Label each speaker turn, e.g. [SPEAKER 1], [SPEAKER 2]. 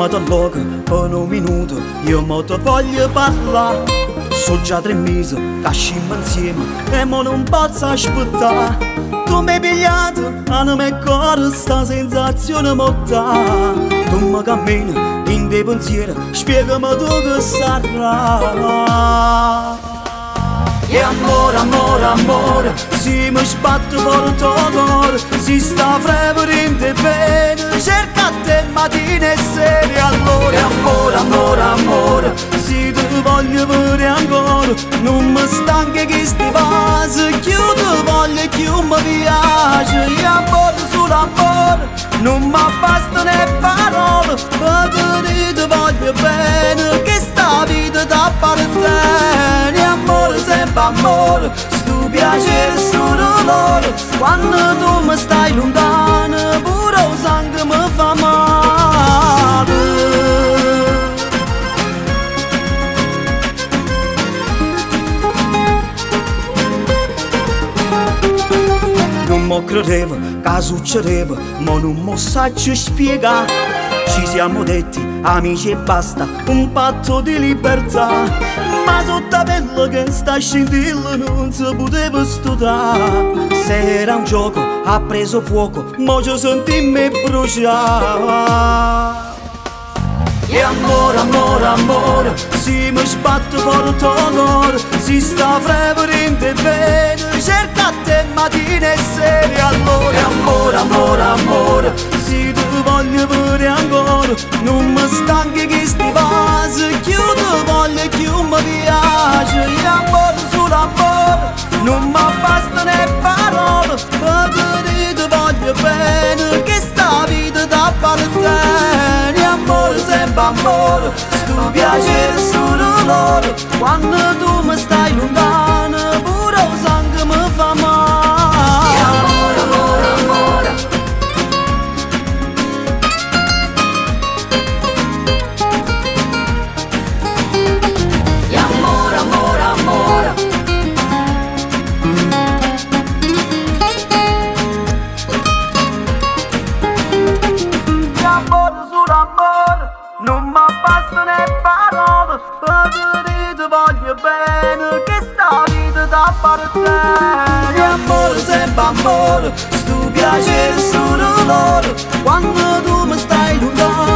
[SPEAKER 1] Fermati al loco per un minuto, io mo ti voglio parlare. So già 3 mesi che asciamo insieme e mo non posso aspettare. Tu mi hai pigliato, a non mi cuore sta sensazione mortale. Tu mi cammini in dei pensieri, spiegami tu che sarà. E amore, amore, amore, si mi sbatte fuori il tuo cuore, si sta frequente bene, cerca te mattina e sera. Allora amore, amore, amore, si ti voglio bene ancora, non mi stanca che sti vasi, più ti voglio, più mi piace. E amore sull'amore, non mi bastano le parole, per te ti voglio bene, che sta vita t'appartiene. E amore sempre amore, sto piacere solo loro, quando tu mi stai lontano, pure il sangue mi fa male. Non mi credevo che succedeva, ma non mi saggio spiegare. Ci siamo detti amici e basta, un patto di libertà. Ma sotto la pelle che sta scintilla non si poteva studiare. Se era un gioco ha preso fuoco, mo ci sentimmo bruciare. E amore, amore, amore, si mi sbatte fuori il tuo cuore, si sta frequente bene, cerca te mattina e sera. Allora amore, amore, amore, si ti voglio bene ancora, non mi stanchi che sti vasi, più ti voglio, più mi piace. E amore sull'amore, non mi bastano le parole, per te ti voglio bene, che sta vita t'appartiene. E amore sempre amore, sto piacere solo loro, quando tu mi stai lontano, pure il sangue mi fa male. E amore, amore, amore, e amore, amore, amore, e amore sull'amore, non mi bastano le parole, per te ti voglio bene, che sta vita t'appartiene. E amore sempre amore, sto piacere solo loro, quando tu mi stai lontano,